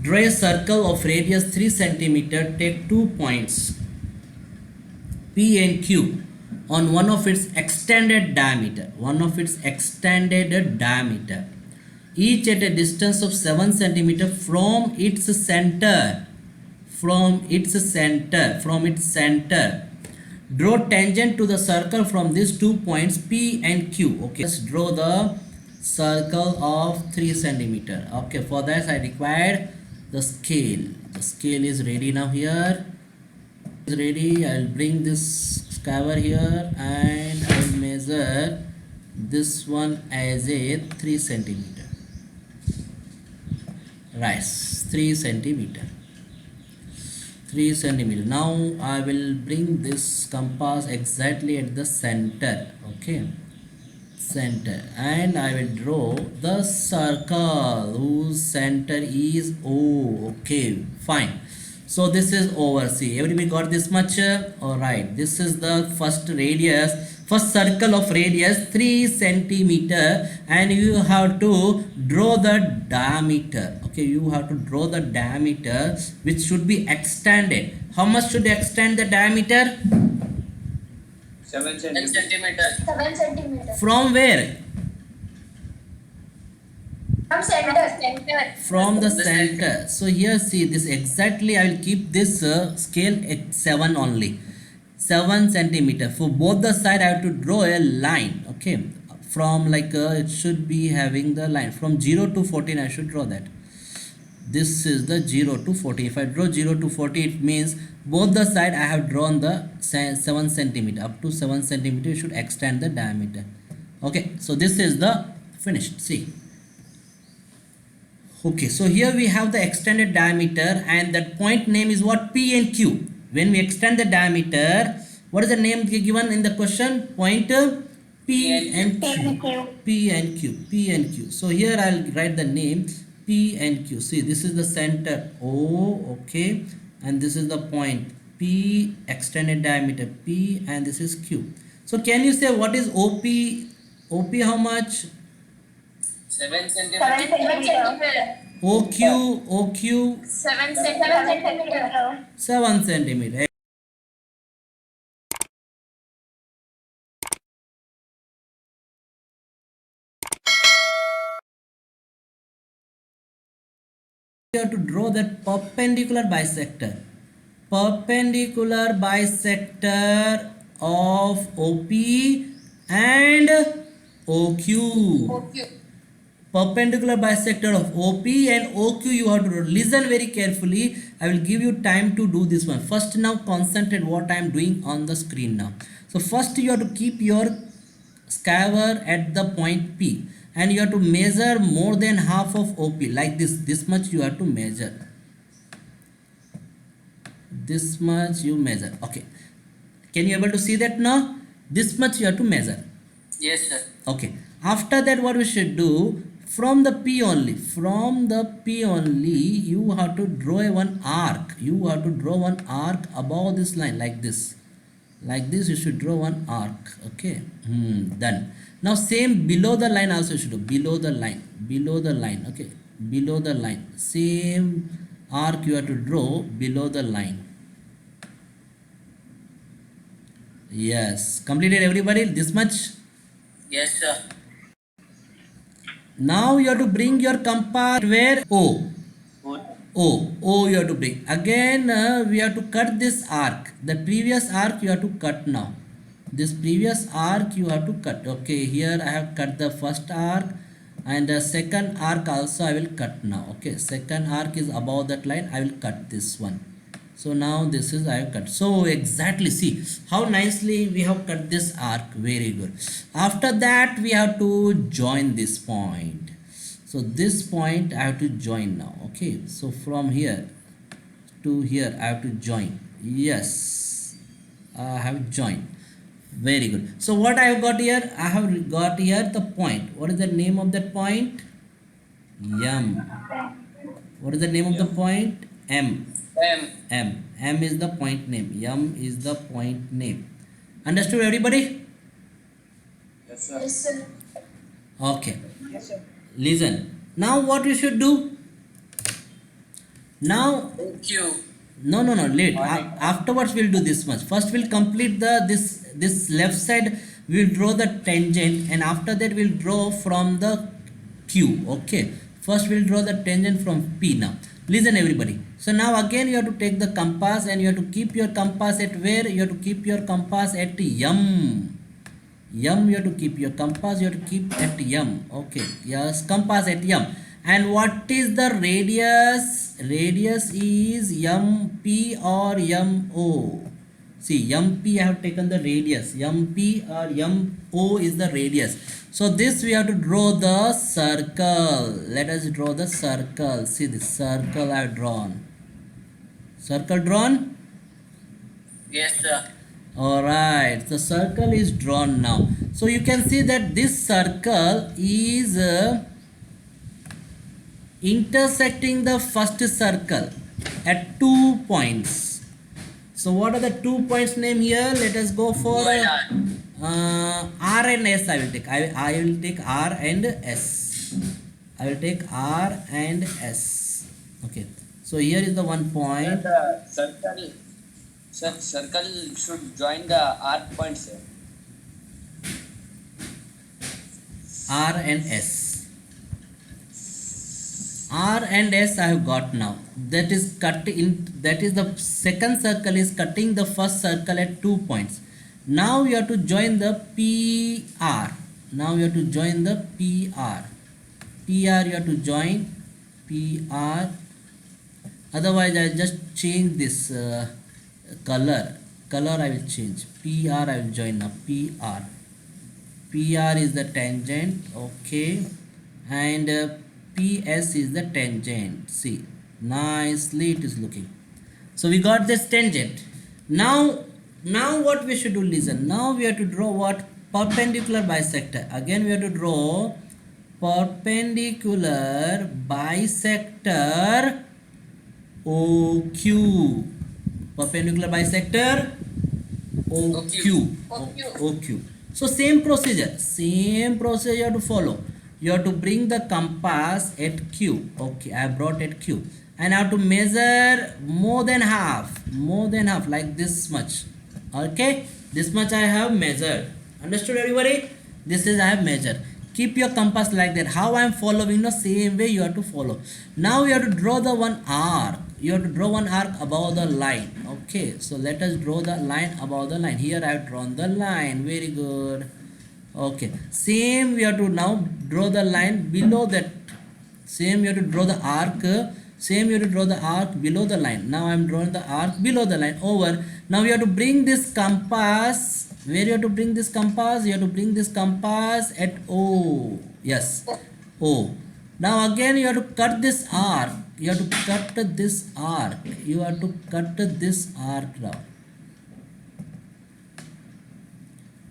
Draw a circle of radius 3 centimeter. Take 2 points P and Q on one of its extended diameter. Each at a distance of 7 centimeter from its center. From its center. Draw tangent to the circle from these 2 points P and Q. Okay, let's draw the circle of 3 centimeter. Okay, for that I require the scale. The scale is ready now. Here is ready. I'll bring this scaver here and I'll measure this one as a 3 centimeter. Right, 3 centimeter. 3 centimeter. Now I will bring this compass exactly at the center. Okay, center, and I will draw the circle whose center is O. Okay, fine. So this is over. See, everybody got this much? All right, this is the first circle of radius 3 centimeter, and you have to draw the diameter. Okay, you have to draw the diameter which should be extended. How much should you extend the diameter? 7 centimeters. 7 centimeters. From where? From center. From the center. So here, see, this exactly I will keep this scale at 7 only. 7 centimeter. For both the side I have to draw a line. Okay, from like it should be having the line from 0 to 14. I should draw that. This is the 0 to 40. If I draw 0 to 40, it means both the side I have drawn the 7 centimeter. Up to 7 centimeter you should extend the diameter. Okay, so this is the finished. See. Okay, so here we have the extended diameter, and that point name is what? P and Q. When we extend the diameter, what is the name given in the question? Point P and Q. P and Q. P and Q. So here I'll write the name P and Q. See, this is the center O. Okay, and this is the point P, extended diameter P, and this is Q. So can you say what is OP? OP how much? 7 7 centimeters. centimeters. OQ 7 centimeters. 7 centimeter. You have to draw that perpendicular bisector. Perpendicular bisector of OP and OQ. Perpendicular bisector of OP and OQ. You have to listen very carefully. I will give you time to do this one. First, now concentrate what I am doing on the screen now. So first you have to keep your scaver at the point P, and you have to measure more than half of OP, like this much you have to measure. This much you measure. Okay, can you able to see that now? This much you have to measure. Yes, sir. Okay, after that what we should do, from the P only you have to draw one arc. You have to draw one arc above this line, like this you should draw one arc. Okay, done. Now same below the line also you should do. Below the line. Okay, below the line, same arc you have to draw below the line. Yes, completed everybody? This much? Yes, sir. Now you have to bring your compass where? O you have to bring. Again we have to cut this arc. The previous arc you have to cut now. This previous arc you have to cut. Okay, here I have cut the first arc, and the second arc also I will cut now. Okay, second arc is above that line. I will cut this one. So now this is I have cut. So exactly, see how nicely we have cut this arc. Very good. After that we have to join this point. So this point I have to join now. Okay, so from here to here I have to join. Yes, I have joined. Very good. So what I have got here? I have got here the point. What is the name of that point? M. What is the name of the point? M. M is the point name. M is the point name. Understood everybody? Yes, sir. Yes, sir. Okay. Yes, sir. Listen. Now what you should do? Now Q. no late. Afterwards we'll do this much. First we'll complete the this left side, we'll draw the tangent, and after that we'll draw from the Q. Okay, first we'll draw the tangent from P. Now listen everybody. So now again you have to take the compass, and you have to keep your compass at where? You have to keep your compass at M. You have to keep your compass, you have to keep at M. Okay, yes, compass at M. And what is the radius? Radius is MP or MO. See, MP I have taken the radius, MP or MO is the radius. So this we have to draw the circle. Let us draw the circle. See, the circle I have drawn. Circle drawn. Yes, sir. Alright, the circle is drawn now. So you can see that this circle is intersecting the first circle at 2 points. So what are the 2 points name here? Let us go for R and S. I will take. I will take R and S. I will take R and S. Okay. So here is the one point. Circle should join the arc point, sir. R and S. R and S I have got now. That is cut in. That is the second circle is cutting the first circle at 2 points. Now you have to join the PR. Now you have to join the PR. PR you have to join PR. Otherwise I just change this color. Color I will change. PR I will join now. PR. PR is the tangent. Okay, and PS is the tangent. See, nicely it is looking. So we got this tangent. Now what we should do? Listen. Now we have to draw what? Perpendicular bisector. Again we have to draw perpendicular bisector OQ. Perpendicular bisector OQ. OQ. So same procedure you have to follow. You have to bring the compass at Q. Okay, I have brought at Q, and I have to measure more than half, like this much. Okay, this much I have measured. Understood everybody? This is I have measured. Keep your compass like that. How I am following, the same way you have to follow. Now you have to draw the one arc. You have to draw one arc above the line. Okay, so let us draw the line above the line. Here I have drawn the line. Very good. Okay, same we have to now draw the line below that. Same you have to draw the arc. Same you have to draw the arc below the line. Now I am drawing the arc below the line. Over. Now you have to bring this compass. Where you have to bring this compass? You have to bring this compass at O. Yes, O. Now again you have to cut this arc. You have to cut this arc. You have to cut this arc now.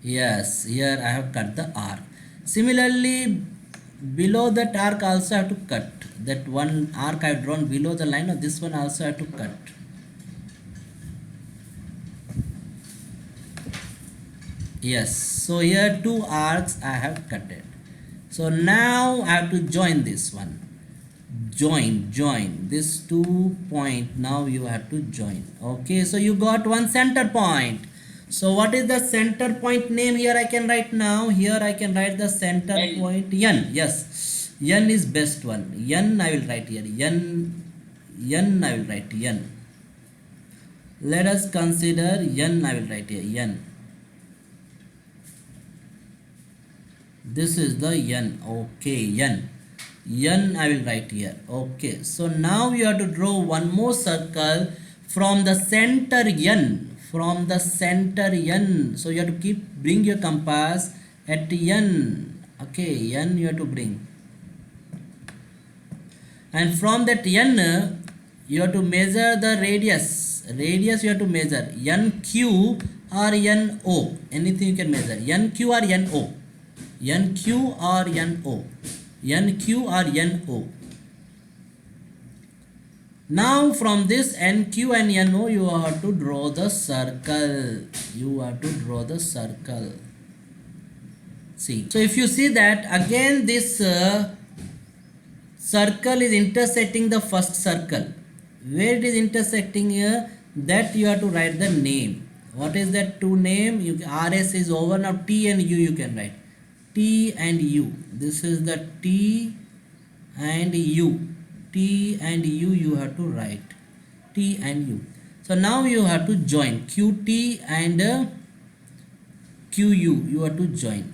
Yes, here I have cut the arc. Similarly, below that arc also I have to cut. That one arc I have drawn below the line of this one also I have to cut. Yes, so here 2 arcs I have cut it. So now I have to join this one. Join this 2 point. Now you have to join. Okay, so you got one center point. So what is the center point name? Here I can write now. Here I can write the center point N. Yes, N is best one. N I will write here. N I will write N. Let us consider N I will write here. N. This is the N. Okay, N I will write here. Okay, so now you have to draw one more circle from the center N. From the center N. So you have to bring your compass at N. Okay, N you have to bring. And from that N, you have to measure the radius. Radius you have to measure. NQ or NO. Anything you can measure. NQ or NO. NQ or NO. NQ or NO. Now from this NQ and NO you have to draw the circle. You have to draw the circle. See. So if you see that again this circle is intersecting the first circle. where it is intersecting here, that you have to write the name. What is that two name? RS is over. Now T and U you can write. T and U. This is the T and U. T and U you have to write. T and U. So now you have to join QT and QU. You have to join.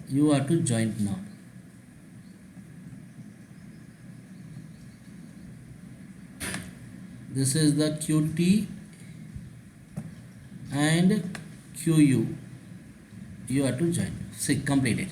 You have to join now. This is the QT and QU. You have to join. See, completed.